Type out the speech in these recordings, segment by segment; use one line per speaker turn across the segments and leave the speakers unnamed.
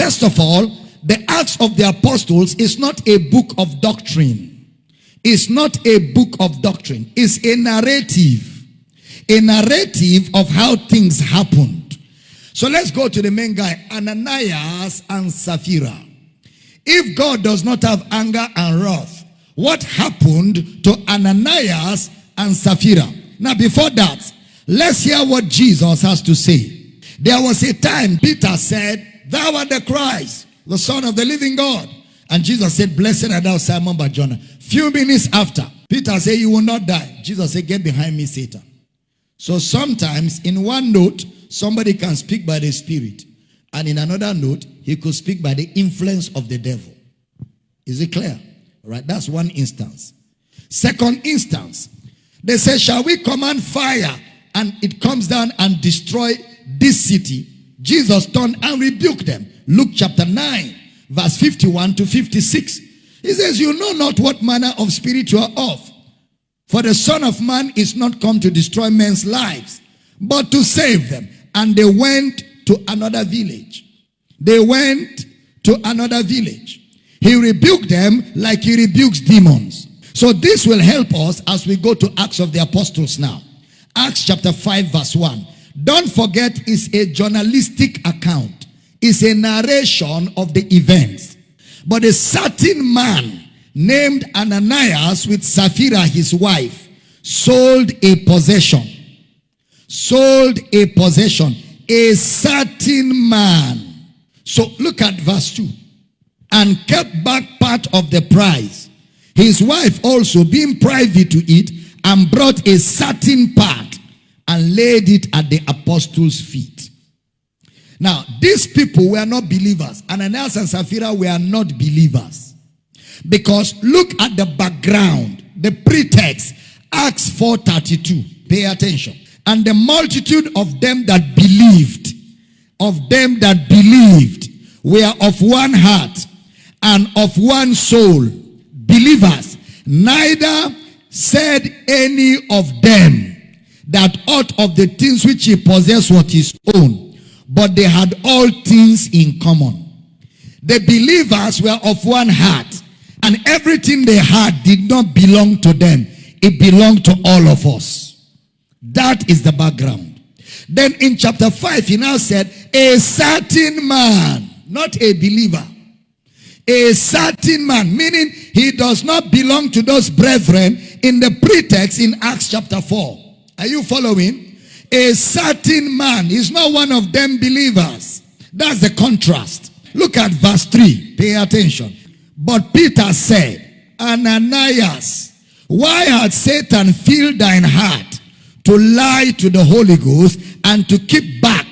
First of all, the Acts of the Apostles is not a book of doctrine. It's not a book of doctrine. It's a narrative. A narrative of how things happened. So let's go to the main guy, Ananias and Sapphira. If God does not have anger and wrath, what happened to Ananias and Sapphira? Now before that, let's hear what Jesus has to say. There was a time Peter said, "Thou art the Christ, the Son of the living God." And Jesus said, "Blessed art thou, Simon Bar-Jonah." Few minutes after, Peter said, "You will not die." Jesus said, "Get behind me, Satan." So sometimes in one note, somebody can speak by the Spirit. And in another note, he could speak by the influence of the devil. Is it clear? All right, that's one instance. Second instance, they say, "Shall we command fire and it comes down and destroy this city?" Jesus turned and rebuked them. Luke chapter 9, verse 51 to 56. He says, "You know not what manner of spirit you are of. For the Son of Man is not come to destroy men's lives, but to save them." And they went to another village. They went to another village. He rebuked them like he rebukes demons. So this will help us as we go to Acts of the Apostles now. Acts chapter 5 verse 1. Don't forget, it's a journalistic account. It's a narration of the events. But a certain man named Ananias with Sapphira his wife sold a possession. Sold a possession. A certain man. So look at verse 2. And kept back part of the price. His wife also being privy to it, and brought a certain part and laid it at the apostles' feet. Now, these people were not believers. Ananias and Sapphira were not believers. Because look at the background, the pretext, Acts 4:32. Pay attention. And the multitude of them that believed, were of one heart and of one soul, believers. Neither said any of them that aught of the things which he possessed was his own, but they had all things in common. The believers were of one heart, and everything they had did not belong to them. It belonged to all of us. That is the background. Then in chapter 5, he now said, a certain man, not a believer. A certain man, meaning he does not belong to those brethren in the pretext in Acts chapter 4. Are you following? A certain man is not one of them believers. That's the contrast. Look at verse 3. Pay attention. But Peter said, Ananias, why had Satan filled thine heart to lie to the Holy Ghost and to keep back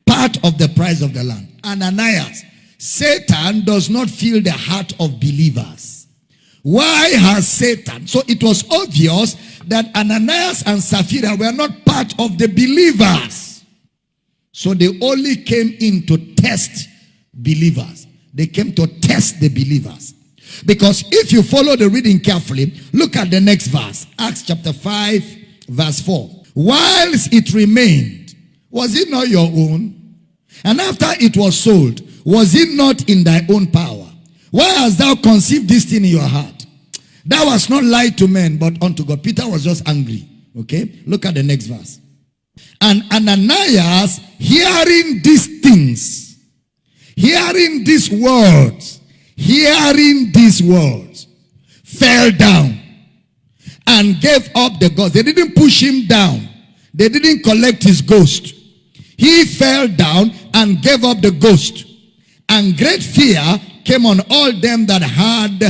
part of the price of the land? Ananias, Satan does not fill the heart of believers. Why has Satan? So it was obvious that Ananias and Sapphira were not part of the believers. So they only came in to test believers. They came to test the believers. Because if you follow the reading carefully, look at the next verse. Acts chapter 5 verse 4. Whilst it remained, was it not your own? And after it was sold, was it not in thy own power? Why hast thou conceived this thing in your heart? Thou hast not lied to men, but unto God. Peter was just angry. Okay? Look at the next verse. And Ananias, hearing these things, hearing these words, fell down and gave up the ghost. They didn't push him down. They didn't collect his ghost. He fell down and gave up the ghost. And great fear came on all them that had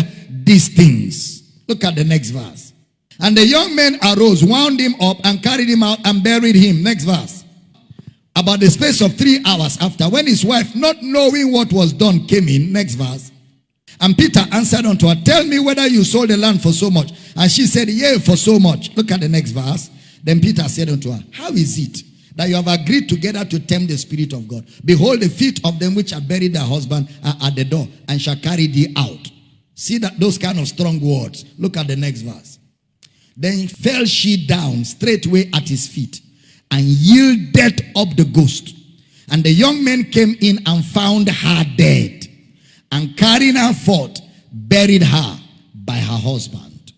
these things. Look at the next verse. And the young men arose, wound him up, and carried him out and buried him. Next verse. About the space of 3 hours after, when his wife, not knowing what was done, came in. Next verse. And Peter answered unto her, tell me whether you sold the land for so much. And she said, yea, for so much. Look at the next verse. Then Peter said unto her, how is it that you have agreed together to tempt the Spirit of God? Behold, the feet of them which have buried their husband are at the door, and shall carry thee out. See that those kind of strong words. Look at the next verse. Then fell she down straightway at his feet, and yielded up the ghost. And the young men came in and found her dead, and carrying her forth, buried her by her husband.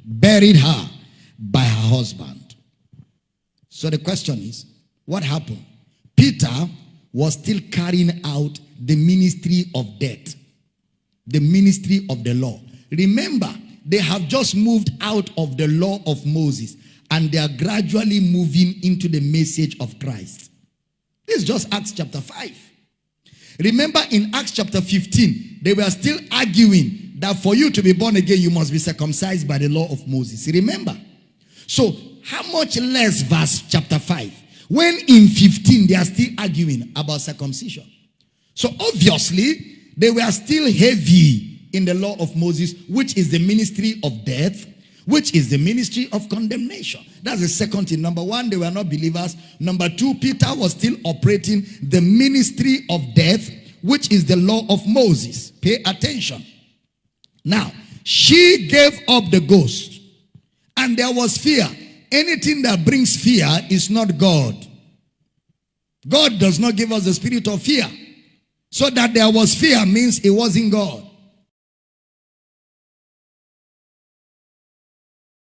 Buried her by her husband. So the question is, what happened? Peter was still carrying out the ministry of death, the ministry of the law. Remember, they have just moved out of the law of Moses, and they are gradually moving into the message of Christ. This is just Acts chapter 5. Remember in Acts chapter 15, they were still arguing that for you to be born again, you must be circumcised by the law of Moses. Remember? So, how much less verse chapter 5? When in 15, they are still arguing about circumcision. So, obviously, they were still heavy in the law of Moses, which is the ministry of death, which is the ministry of condemnation. That's the second thing. Number one, they were not believers. Number two, Peter was still operating the ministry of death, which is the law of Moses. Pay attention. Now, she gave up the ghost, and there was fear. Anything that brings fear is not God. God does not give us the spirit of fear. So that there was fear means it wasn't God.